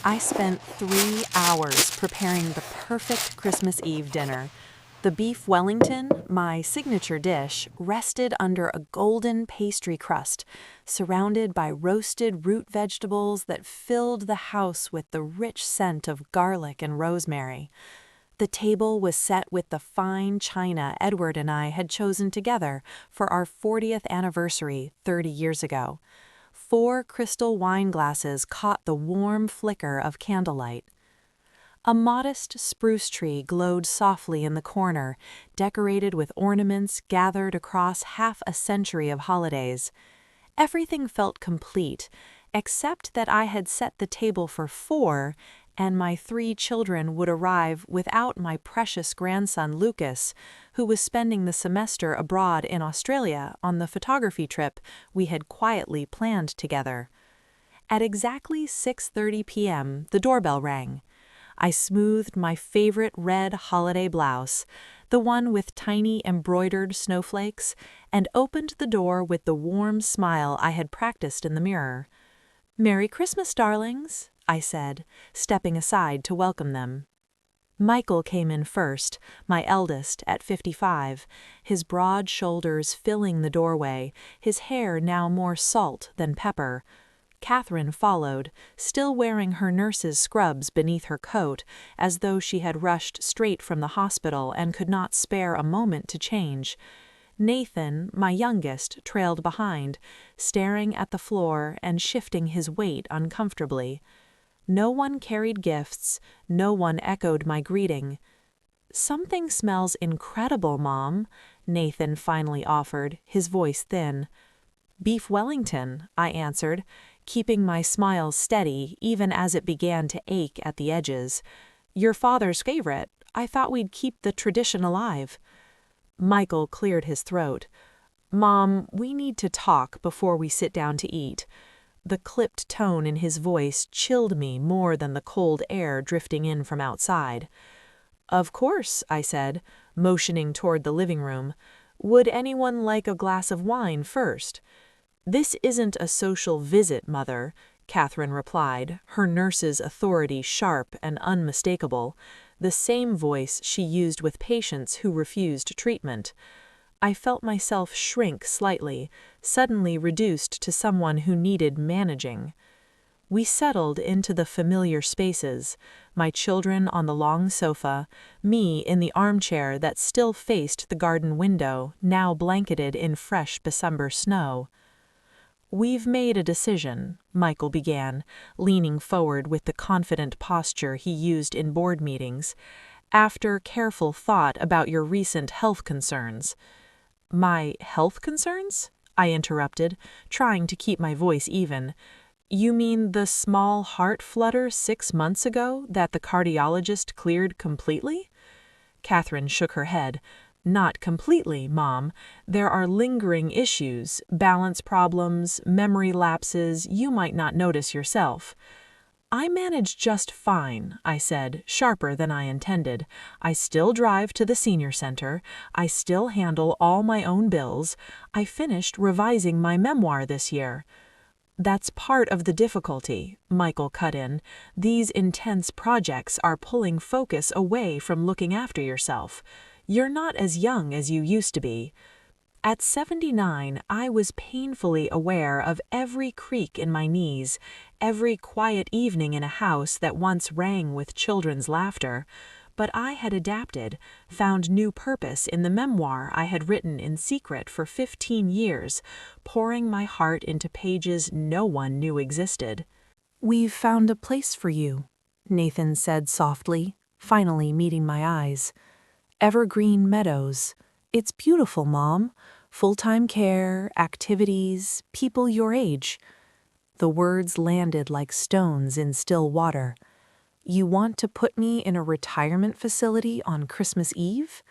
I spent 3 hours preparing the perfect Christmas Eve dinner. The beef Wellington, my signature dish, rested under a golden pastry crust, surrounded by roasted root vegetables that filled the house with the rich scent of garlic and rosemary. The table was set with the fine china Edward and I had chosen together for our 40th anniversary 30 years ago. 4 crystal wine glasses caught the warm flicker of candlelight. A modest spruce tree glowed softly in the corner, decorated with ornaments gathered across half a century of holidays. Everything felt complete, except that I had set the table for 4, and my 3 children would arrive without my precious grandson Lucas, who was spending the semester abroad in Australia on the photography trip we had quietly planned together. At exactly 6:30 p.m., the doorbell rang. I smoothed my favorite red holiday blouse, the one with tiny embroidered snowflakes, and opened the door with the warm smile I had practiced in the mirror. "Merry Christmas, darlings," I said, stepping aside to welcome them. Michael came in first, my eldest, at 55, his broad shoulders filling the doorway, his hair now more salt than pepper. Catherine followed, still wearing her nurse's scrubs beneath her coat, as though she had rushed straight from the hospital and could not spare a moment to change. Nathan, my youngest, trailed behind, staring at the floor and shifting his weight uncomfortably. No one carried gifts, no one echoed my greeting. "Something smells incredible, Mom," Nathan finally offered, his voice thin. "Beef Wellington," I answered, keeping my smile steady even as it began to ache at the edges. "Your father's favorite. I thought we'd keep the tradition alive." Michael cleared his throat. "Mom, we need to talk before we sit down to eat." The clipped tone in his voice chilled me more than the cold air drifting in from outside. "Of course," I said, motioning toward the living room. "Would anyone like a glass of wine first?" "This isn't a social visit, Mother," Catherine replied, her nurse's authority sharp and unmistakable, the same voice she used with patients who refused treatment. I felt myself shrink slightly, suddenly reduced to someone who needed managing. We settled into the familiar spaces, my children on the long sofa, me in the armchair that still faced the garden window, now blanketed in fresh December snow. "We've made a decision," Michael began, leaning forward with the confident posture he used in board meetings, "after careful thought about your recent health concerns." "My health concerns?" I interrupted, trying to keep my voice even. "You mean the small heart flutter 6 months ago that the cardiologist cleared completely?" Catherine shook her head. "Not completely, Mom. There are lingering issues, balance problems, memory lapses you might not notice yourself." "I manage just fine," I said, sharper than I intended. "I still drive to the senior center. I still handle all my own bills. I finished revising my memoir this year." "That's part of the difficulty," Michael cut in. "These intense projects are pulling focus away from looking after yourself. You're not as young as you used to be." At 79, I was painfully aware of every creak in my knees, every quiet evening in a house that once rang with children's laughter. But I had adapted, found new purpose in the memoir I had written in secret for 15 years, pouring my heart into pages no one knew existed. "We've found a place for you," Nathan said softly, finally meeting my eyes. "Evergreen Meadows. It's beautiful, Mom. Full-time care, activities, people your age." The words landed like stones in still water. "You want to put me in a retirement facility on Christmas Eve?"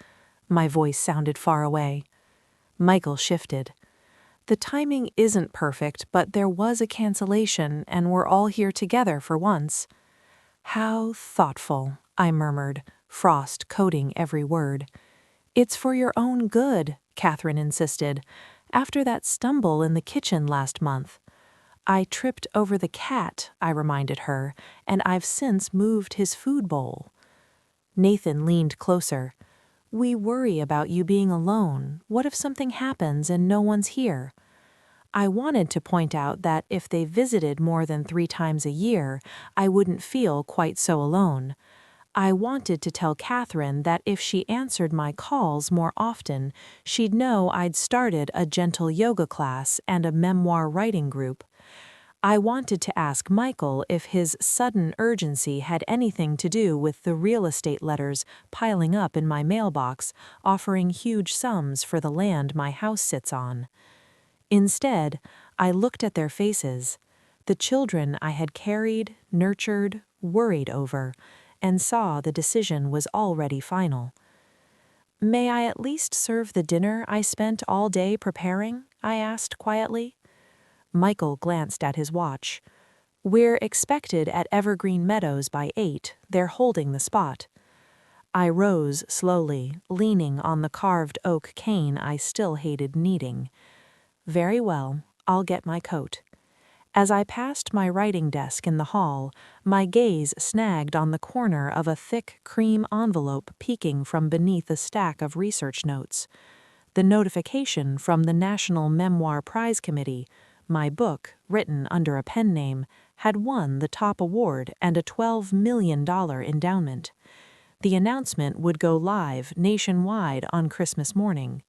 My voice sounded far away. Michael shifted. "The timing isn't perfect, but there was a cancellation, and we're all here together for once." "How thoughtful," I murmured, frost coating every word. "It's for your own good," Catherine insisted, "after that stumble in the kitchen last month." I tripped over the cat, I reminded her, and I've since moved his food bowl. Nathan leaned closer. We worry about you being alone. What if something happens and no one's here? I wanted to point out that if they visited more than 3 times a year, I wouldn't feel quite so alone. I wanted to tell Catherine that if she answered my calls more often, she'd know I'd started a gentle yoga class and a memoir writing group. I wanted to ask Michael if his sudden urgency had anything to do with the real estate letters piling up in my mailbox, offering huge sums for the land my house sits on. Instead, I looked at their faces, the children I had carried, nurtured, worried over, and saw the decision was already final. May I at least serve the dinner I spent all day preparing? I asked quietly. Michael glanced at his watch. We're expected at Evergreen Meadows by 8. They're holding the spot. I rose slowly, leaning on the carved oak cane I still hated kneading. Very well, I'll get my coat. As I passed my writing desk in the hall, my gaze snagged on the corner of a thick cream envelope peeking from beneath a stack of research notes. The notification from the National Memoir Prize Committee, my book, written under a pen name, had won the top award and a $12 million endowment. The announcement would go live nationwide on Christmas morning.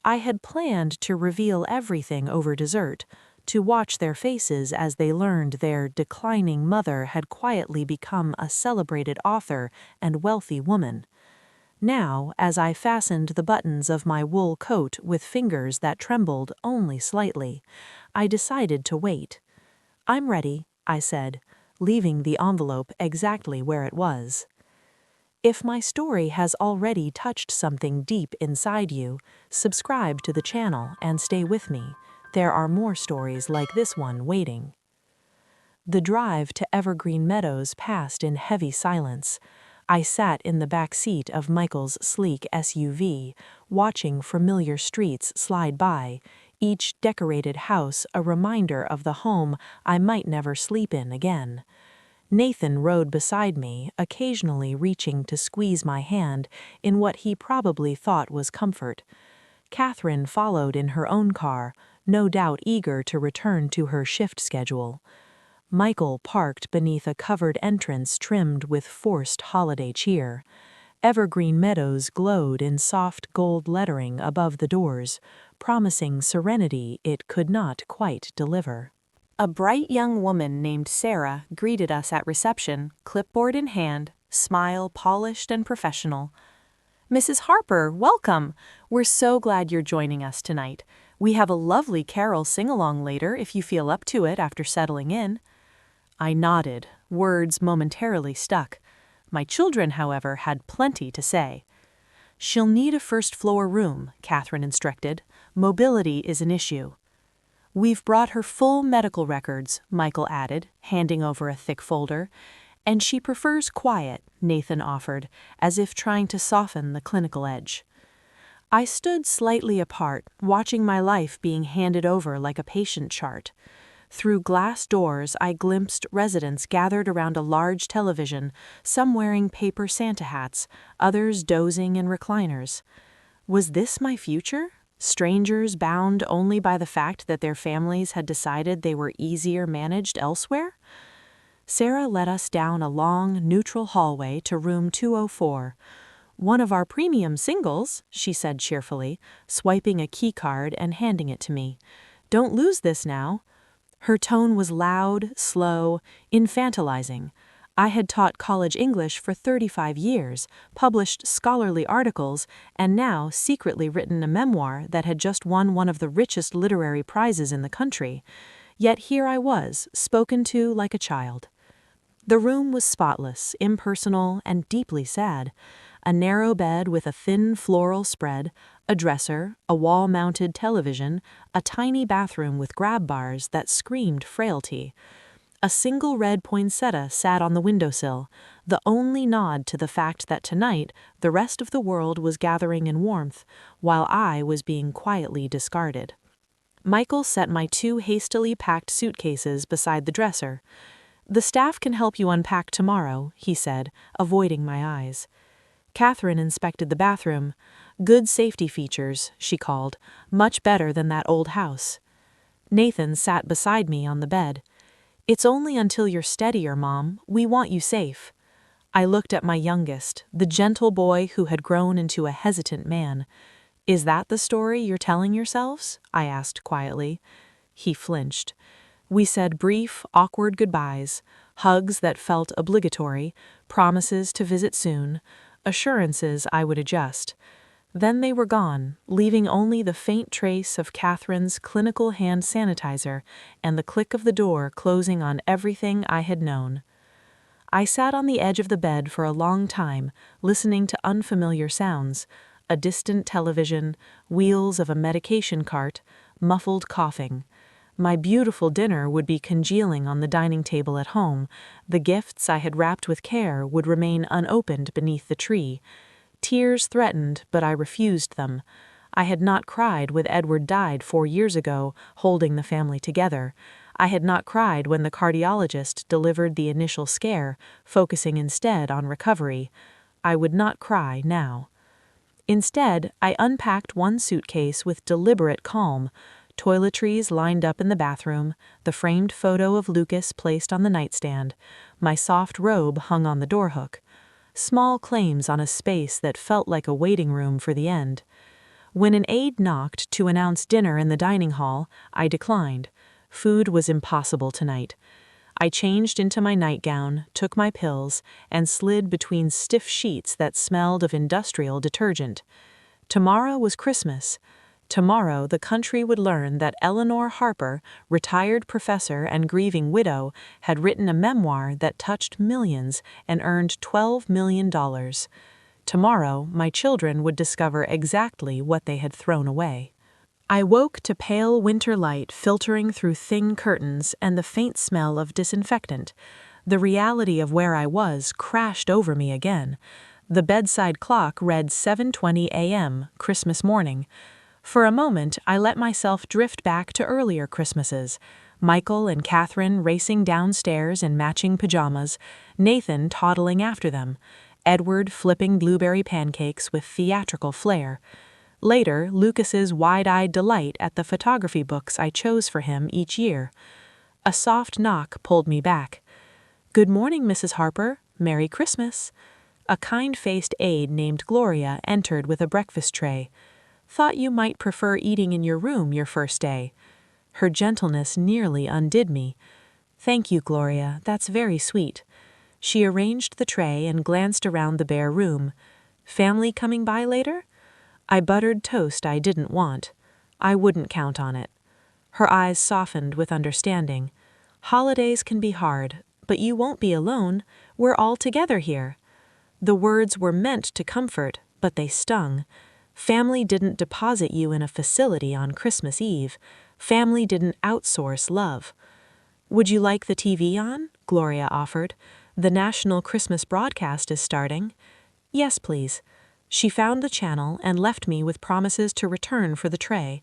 I had planned to reveal everything over dessert, to watch their faces as they learned their declining mother had quietly become a celebrated author and wealthy woman. Now, as I fastened the buttons of my wool coat with fingers that trembled only slightly, I decided to wait. I'm ready, I said, leaving the envelope exactly where it was. If my story has already touched something deep inside you, subscribe to the channel and stay with me. There are more stories like this one waiting. The drive to Evergreen Meadows passed in heavy silence. I sat in the back seat of Michael's sleek SUV, watching familiar streets slide by, each decorated house a reminder of the home I might never sleep in again. Nathan rode beside me, occasionally reaching to squeeze my hand in what he probably thought was comfort. Catherine followed in her own car, no doubt eager to return to her shift schedule. Michael parked beneath a covered entrance trimmed with forced holiday cheer. Evergreen Meadows glowed in soft gold lettering above the doors, promising serenity it could not quite deliver. A bright young woman named Sarah greeted us at reception, clipboard in hand, smile polished and professional. Mrs. Harper, welcome! We're so glad you're joining us tonight. We have a lovely carol sing-along later if you feel up to it after settling in. I nodded, words momentarily stuck. My children, however, had plenty to say. She'll need a first-floor room, Catherine instructed. Mobility is an issue. We've brought her full medical records, Michael added, handing over a thick folder. And she prefers quiet, Nathan offered, as if trying to soften the clinical edge. I stood slightly apart, watching my life being handed over like a patient chart. Through glass doors, I glimpsed residents gathered around a large television, some wearing paper Santa hats, others dozing in recliners. Was this my future? Strangers bound only by the fact that their families had decided they were easier managed elsewhere? Sarah led us down a long, neutral hallway to room 204. One of our premium singles, she said cheerfully, swiping a key card and handing it to me. Don't lose this now. Her tone was loud, slow, infantilizing. I had taught college English for 35 years, published scholarly articles, and now secretly written a memoir that had just won one of the richest literary prizes in the country. Yet here I was, spoken to like a child. The room was spotless, impersonal, and deeply sad. A narrow bed with a thin floral spread, a dresser, a wall-mounted television, a tiny bathroom with grab bars that screamed frailty. A single red poinsettia sat on the windowsill, the only nod to the fact that tonight the rest of the world was gathering in warmth, while I was being quietly discarded. Michael set my 2 hastily packed suitcases beside the dresser. "The staff can help you unpack tomorrow," he said, avoiding my eyes. Catherine inspected the bathroom. "Good safety features," she called, "much better than that old house." Nathan sat beside me on the bed. "It's only until you're steadier, Mom. We want you safe." I looked at my youngest, the gentle boy who had grown into a hesitant man. "Is that the story you're telling yourselves?" I asked quietly. He flinched. We said brief, awkward goodbyes, hugs that felt obligatory, promises to visit soon, assurances I would adjust. Then they were gone, leaving only the faint trace of Catherine's clinical hand sanitizer and the click of the door closing on everything I had known. I sat on the edge of the bed for a long time, listening to unfamiliar sounds: a distant television, wheels of a medication cart, muffled coughing. My beautiful dinner would be congealing on the dining table at home. The gifts I had wrapped with care would remain unopened beneath the tree. Tears threatened, but I refused them. I had not cried when Edward died 4 years ago, holding the family together. I had not cried when the cardiologist delivered the initial scare, focusing instead on recovery. I would not cry now. Instead, I unpacked one suitcase with deliberate calm. Toiletries lined up in the bathroom, the framed photo of Lucas placed on the nightstand, my soft robe hung on the door hook. Small claims on a space that felt like a waiting room for the end. When an aide knocked to announce dinner in the dining hall, I declined. Food was impossible tonight. I changed into my nightgown, took my pills, and slid between stiff sheets that smelled of industrial detergent. Tomorrow was Christmas. Tomorrow the country would learn that Eleanor Harper, retired professor and grieving widow, had written a memoir that touched millions and earned $12 million. Tomorrow my children would discover exactly what they had thrown away. I woke to pale winter light filtering through thin curtains and the faint smell of disinfectant. The reality of where I was crashed over me again. The bedside clock read 7:20 a.m., Christmas morning. For a moment, I let myself drift back to earlier Christmases. Michael and Catherine racing downstairs in matching pajamas, Nathan toddling after them, Edward flipping blueberry pancakes with theatrical flair. Later, Lucas's wide-eyed delight at the photography books I chose for him each year. A soft knock pulled me back. "Good morning, Mrs. Harper. Merry Christmas." A kind-faced aide named Gloria entered with a breakfast tray. "Thought you might prefer eating in your room your first day." Her gentleness nearly undid me. "Thank you, Gloria. That's very sweet." She arranged the tray and glanced around the bare room. "Family coming by later?" I buttered toast I didn't want. I wouldn't count on it. Her eyes softened with understanding. "Holidays can be hard, but you won't be alone. We're all together here." The words were meant to comfort, but they stung. Family didn't deposit you in a facility on Christmas Eve. Family didn't outsource love. "Would you like the TV on?" Gloria offered. "The national Christmas broadcast is starting." "Yes, please." She found the channel and left me with promises to return for the tray.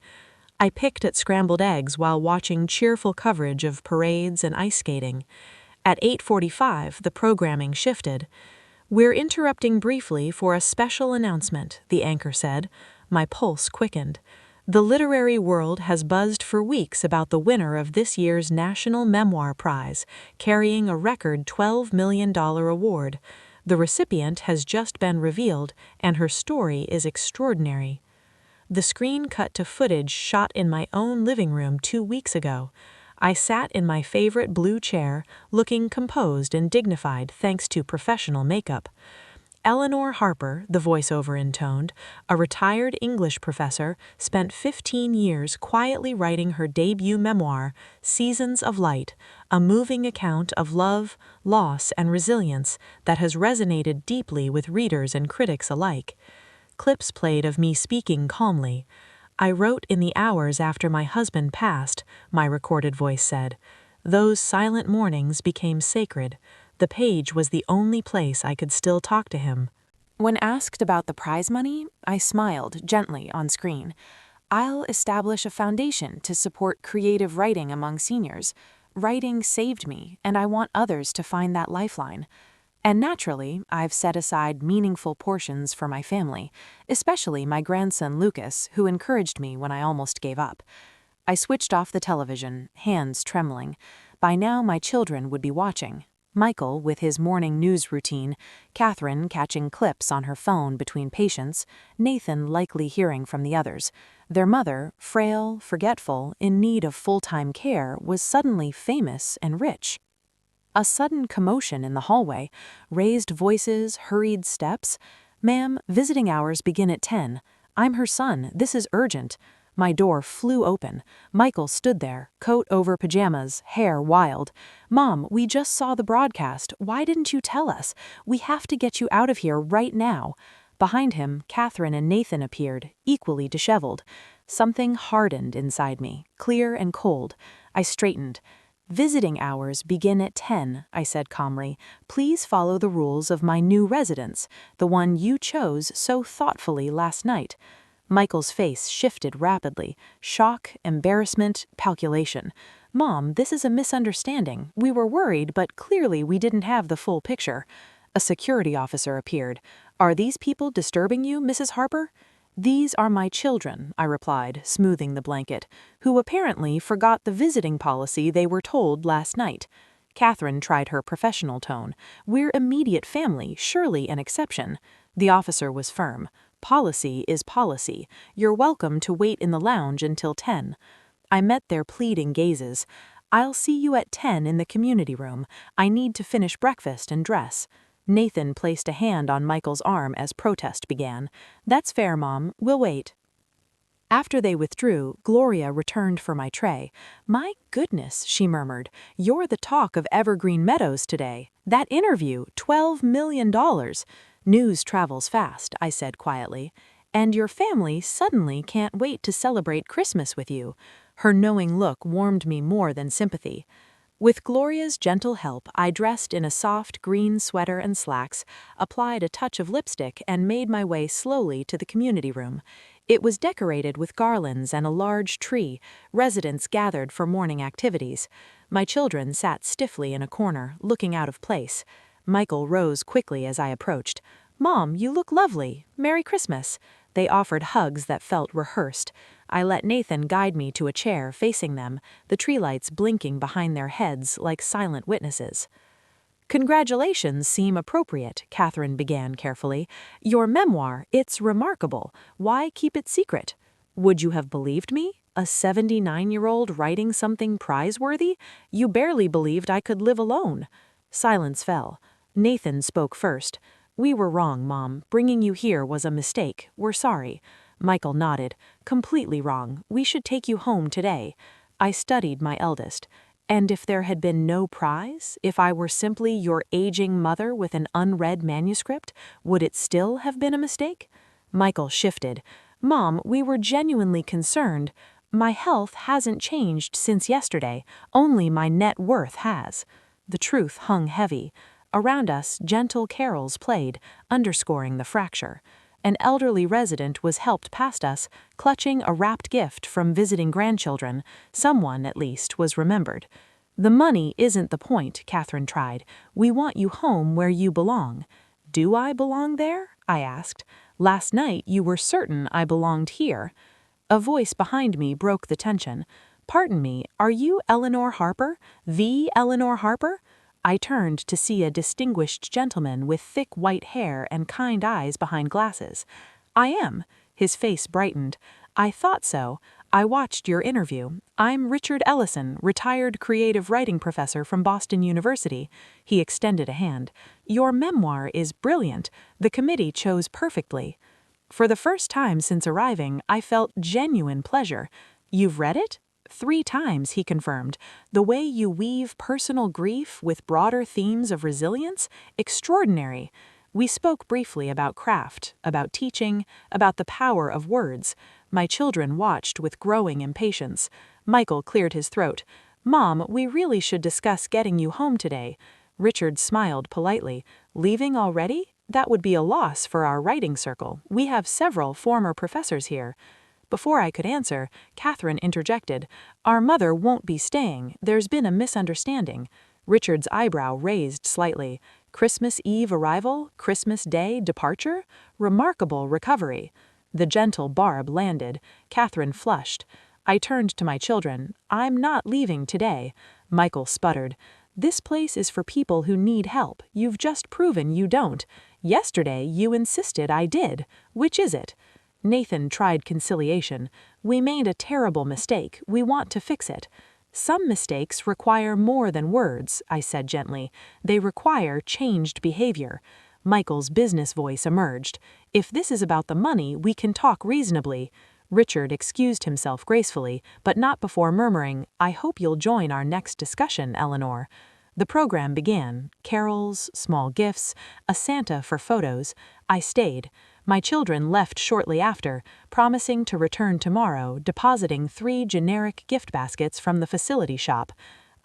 I picked at scrambled eggs while watching cheerful coverage of parades and ice skating. At 8:45, the programming shifted. "We're interrupting briefly for a special announcement," the anchor said. My pulse quickened. The literary world has buzzed for weeks about the winner of this year's National Memoir Prize, carrying a record $12 million award. The recipient has just been revealed, and her story is extraordinary. The screen cut to footage shot in my own living room 2 weeks ago. I sat in my favorite blue chair, looking composed and dignified thanks to professional makeup. Eleanor Harper, the voiceover intoned, a retired English professor, spent 15 years quietly writing her debut memoir, Seasons of Light, a moving account of love, loss, and resilience that has resonated deeply with readers and critics alike. Clips played of me speaking calmly. "I wrote in the hours after my husband passed," my recorded voice said. "Those silent mornings became sacred. The page was the only place I could still talk to him." When asked about the prize money, I smiled gently on screen. I'll establish a foundation to support creative writing among seniors. Writing saved me, and I want others to find that lifeline. And naturally, I've set aside meaningful portions for my family, especially my grandson Lucas, who encouraged me when I almost gave up. I switched off the television, hands trembling. By now, my children would be watching. Michael with his morning news routine, Catherine catching clips on her phone between patients, Nathan likely hearing from the others. Their mother, frail, forgetful, in need of full-time care, was suddenly famous and rich. A sudden commotion in the hallway, raised voices, hurried steps. "Ma'am, visiting hours begin at 10. I'm her son. This is urgent." My door flew open. Michael stood there, coat over pajamas, hair wild. "Mom, we just saw the broadcast. Why didn't you tell us? We have to get you out of here right now." Behind him, Catherine and Nathan appeared, equally disheveled. Something hardened inside me, clear and cold. I straightened. "Visiting hours begin at 10, I said calmly. "Please follow the rules of my new residence, the one you chose so thoughtfully last night." Michael's face shifted rapidly. Shock, embarrassment, calculation. "Mom, this is a misunderstanding. We were worried, but clearly we didn't have the full picture." A security officer appeared. "Are these people disturbing you, Mrs. Harper?" "These are my children," I replied, smoothing the blanket, "who apparently forgot the visiting policy they were told last night." Catherine tried her professional tone. "We're immediate family, surely an exception." The officer was firm. "Policy is policy. You're welcome to wait in the lounge until 10. I met their pleading gazes. "I'll see you at 10 in the community room. I need to finish breakfast and dress." Nathan placed a hand on Michael's arm as protest began. "That's fair, Mom. We'll wait." After they withdrew, Gloria returned for my tray. "My goodness," she murmured, "you're the talk of Evergreen Meadows today. That interview, $12 million. News travels fast," I said quietly. "And your family suddenly can't wait to celebrate Christmas with you." Her knowing look warmed me more than sympathy. With Gloria's gentle help, I dressed in a soft green sweater and slacks, applied a touch of lipstick, and made my way slowly to the community room. It was decorated with garlands and a large tree. Residents gathered for morning activities. My children sat stiffly in a corner, looking out of place. Michael rose quickly as I approached. "Mom, you look lovely. Merry Christmas." They offered hugs that felt rehearsed. I let Nathan guide me to a chair facing them, the tree lights blinking behind their heads like silent witnesses. "Congratulations seem appropriate," Catherine began carefully. "Your memoir, it's remarkable. Why keep it secret?" "Would you have believed me? A 79-year-old writing something prizeworthy? You barely believed I could live alone." Silence fell. Nathan spoke first. "We were wrong, Mom. Bringing you here was a mistake. We're sorry." Michael nodded. "Completely wrong. We should take you home today." I studied my eldest. "And if there had been no prize, if I were simply your aging mother with an unread manuscript, would it still have been a mistake?" Michael shifted. "Mom, we were genuinely concerned. My health hasn't changed since yesterday. Only my net worth has." The truth hung heavy. Around us, gentle carols played, underscoring the fracture. An elderly resident was helped past us, clutching a wrapped gift from visiting grandchildren. Someone, at least, was remembered. "The money isn't the point," Catherine tried. "We want you home where you belong." "Do I belong there?" I asked. "Last night you were certain I belonged here." A voice behind me broke the tension. "Pardon me, are you Eleanor Harper? The Eleanor Harper?" I turned to see a distinguished gentleman with thick white hair and kind eyes behind glasses. "I am." His face brightened. "I thought so. I watched your interview. I'm Richard Ellison, retired creative writing professor from Boston University." He extended a hand. "Your memoir is brilliant. The committee chose perfectly." For the first time since arriving, I felt genuine pleasure. "You've read it?" 3 times, he confirmed. "The way you weave personal grief with broader themes of resilience? Extraordinary." We spoke briefly about craft, about teaching, about the power of words. My children watched with growing impatience. Michael cleared his throat. "Mom, we really should discuss getting you home today." Richard smiled politely. "Leaving already? That would be a loss for our writing circle. We have several former professors here." Before I could answer, Catherine interjected, "Our mother won't be staying. There's been a misunderstanding." Richard's eyebrow raised slightly. Christmas Eve arrival? Christmas Day departure? Remarkable recovery. The gentle barb landed. Catherine flushed. I turned to my children. "I'm not leaving today." Michael sputtered. "This place is for people who need help. You've just proven you don't. Yesterday you insisted I did. Which is it?" Nathan tried conciliation. "We made a terrible mistake. We want to fix it." "Some mistakes require more than words," I said gently. "They require changed behavior." Michael's business voice emerged. "If this is about the money, we can talk reasonably." Richard excused himself gracefully, but not before murmuring, "I hope you'll join our next discussion, Eleanor." The program began. Carols, small gifts, a Santa for photos. I stayed. My children left shortly after, promising to return tomorrow, depositing 3 generic gift baskets from the facility shop.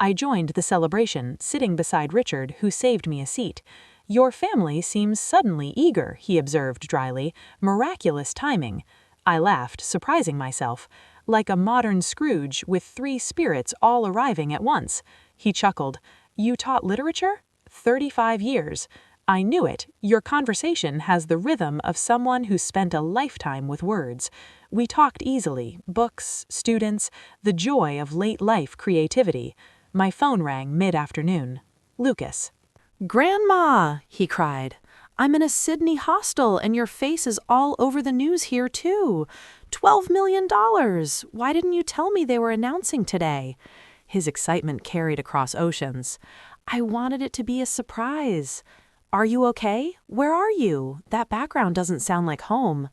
I joined the celebration, sitting beside Richard, who saved me a seat. "Your family seems suddenly eager," he observed dryly. "Miraculous timing." I laughed, surprising myself. "Like a modern Scrooge, with 3 spirits all arriving at once." He chuckled. "You taught literature?" 35 years. "I knew it. Your conversation has the rhythm of someone who spent a lifetime with words." We talked easily, books, students, the joy of late-life creativity. My phone rang mid-afternoon. Lucas. "Grandma!" he cried. "I'm in a Sydney hostel and your face is all over the news here too. $12 million! Why didn't you tell me they were announcing today?" His excitement carried across oceans. "I wanted it to be a surprise." "Are you okay? Where are you? That background doesn't sound like home."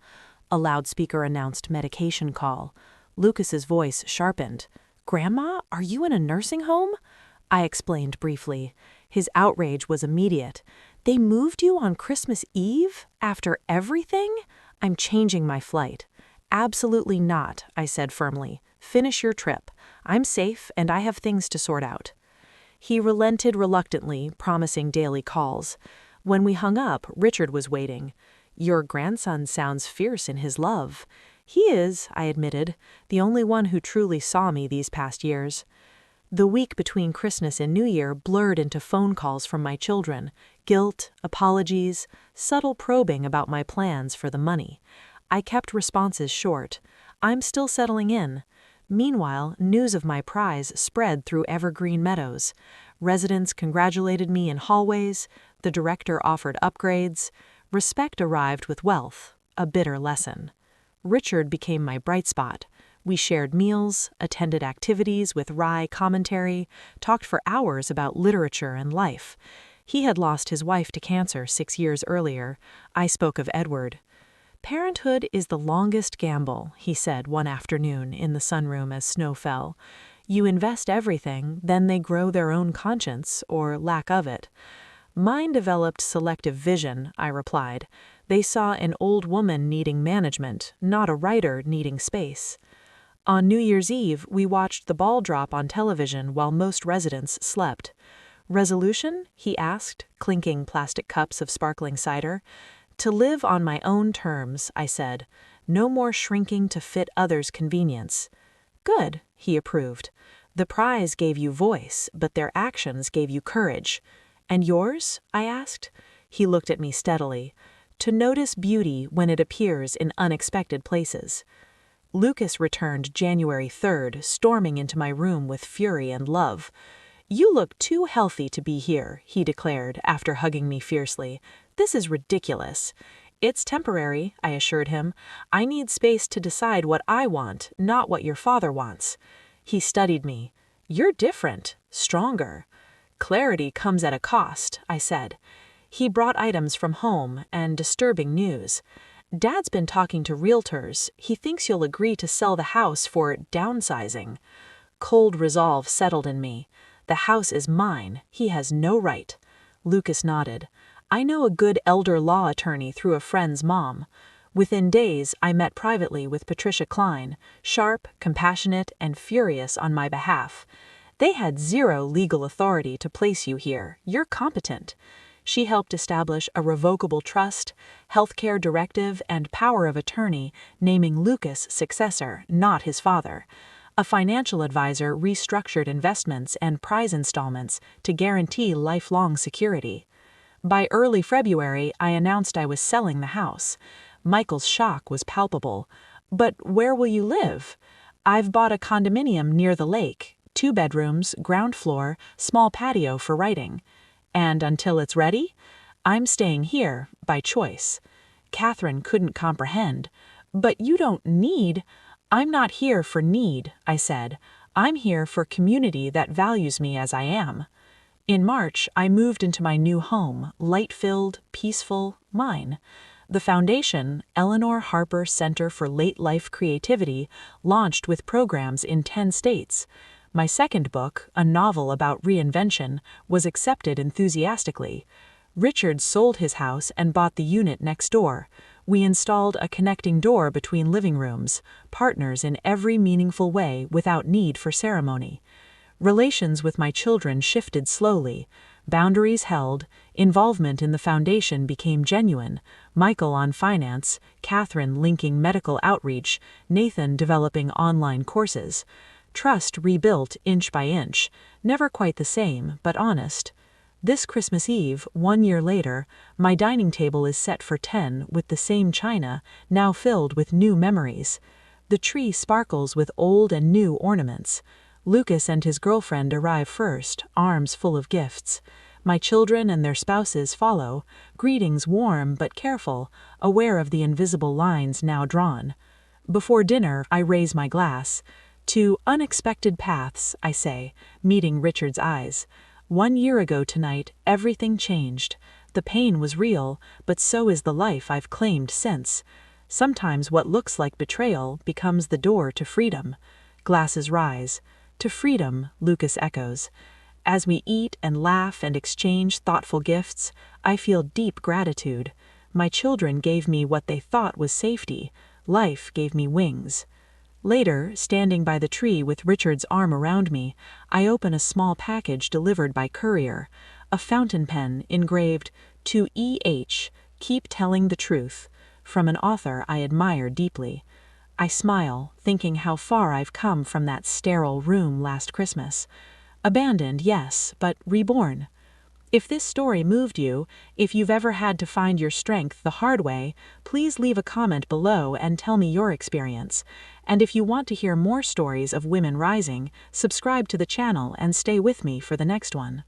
A loudspeaker announced medication call. Lucas's voice sharpened. "Grandma, are you in a nursing home?" I explained briefly. His outrage was immediate. "They moved you on Christmas Eve? After everything?" "I'm changing my flight." "Absolutely not," I said firmly. "Finish your trip. I'm safe and I have things to sort out." He relented reluctantly, promising daily calls. When we hung up, Richard was waiting. "Your grandson sounds fierce in his love." "He is," I admitted, "the only one who truly saw me these past years." The week between Christmas and New Year blurred into phone calls from my children. Guilt, apologies, subtle probing about my plans for the money. I kept responses short. "I'm still settling in." Meanwhile, news of my prize spread through Evergreen Meadows. Residents congratulated me in hallways. The director offered upgrades. Respect arrived with wealth, a bitter lesson. Richard became my bright spot. We shared meals, attended activities with wry commentary, talked for hours about literature and life. He had lost his wife to cancer 6 years earlier. I spoke of Edward. "Parenthood is the longest gamble," he said one afternoon in the sunroom as snow fell. "You invest everything, then they grow their own conscience, or lack of it." "Mine developed selective vision," I replied. "They saw an old woman needing management, not a writer needing space." On New Year's Eve, we watched the ball drop on television while most residents slept. "Resolution?" he asked, clinking plastic cups of sparkling cider. "To live on my own terms," I said. "No more shrinking to fit others' convenience." "Good," he approved. "The prize gave you voice, but their actions gave you courage." "And yours?" I asked. He looked at me steadily. "To notice beauty when it appears in unexpected places." Lucas returned January 3rd, storming into my room with fury and love. "You look too healthy to be here," he declared after hugging me fiercely. "This is ridiculous." "It's temporary," I assured him. "I need space to decide what I want, not what your father wants." He studied me. "You're different, stronger." "Clarity comes at a cost," I said. He brought items from home and disturbing news. "Dad's been talking to realtors. He thinks you'll agree to sell the house for downsizing." Cold resolve settled in me. The house is mine. He has no right. Lucas nodded. "I know a good elder law attorney through a friend's mom." Within days, I met privately with Patricia Klein, sharp, compassionate, and furious on my behalf. "They had zero legal authority to place you here. You're competent." She helped establish a revocable trust, healthcare directive, and power of attorney, naming Lucas successor, not his father. A financial advisor restructured investments and prize installments to guarantee lifelong security. By early February, I announced I was selling the house. Michael's shock was palpable. "But where will you live?" "I've bought a condominium near the lake, 2 bedrooms, ground floor, small patio for writing." "And until it's ready?" "I'm staying here, by choice." Catherine couldn't comprehend. "But you don't need—" "I'm not here for need," I said. "I'm here for community that values me as I am." In March, I moved into my new home, light-filled, peaceful, mine. The foundation, Eleanor Harper Center for Late Life Creativity, launched with programs in 10 states. My second book, a novel about reinvention, was accepted enthusiastically. Richard sold his house and bought the unit next door. We installed a connecting door between living rooms, partners in every meaningful way without need for ceremony. Relations with my children shifted slowly. Boundaries held, involvement in the foundation became genuine, Michael on finance, Catherine linking medical outreach, Nathan developing online courses. Trust rebuilt inch by inch, never quite the same, but honest. This Christmas Eve, 1 year later, my dining table is set for 10 with the same china, now filled with new memories. The tree sparkles with old and new ornaments. Lucas and his girlfriend arrive first, arms full of gifts. My children and their spouses follow, greetings warm but careful, aware of the invisible lines now drawn. Before dinner, I raise my glass. "To unexpected paths," I say, meeting Richard's eyes. 1 year ago tonight, everything changed. The pain was real, but so is the life I've claimed since. Sometimes what looks like betrayal becomes the door to freedom. Glasses rise. "To freedom," Lucas echoes. As we eat and laugh and exchange thoughtful gifts, I feel deep gratitude. My children gave me what they thought was safety. Life gave me wings. Later, standing by the tree with Richard's arm around me, I open a small package delivered by courier. A fountain pen engraved, "To E.H., keep telling the truth," from an author I admire deeply. I smile, thinking how far I've come from that sterile room last Christmas. Abandoned, yes, but reborn. If this story moved you, if you've ever had to find your strength the hard way, please leave a comment below and tell me your experience. And if you want to hear more stories of women rising, subscribe to the channel and stay with me for the next one.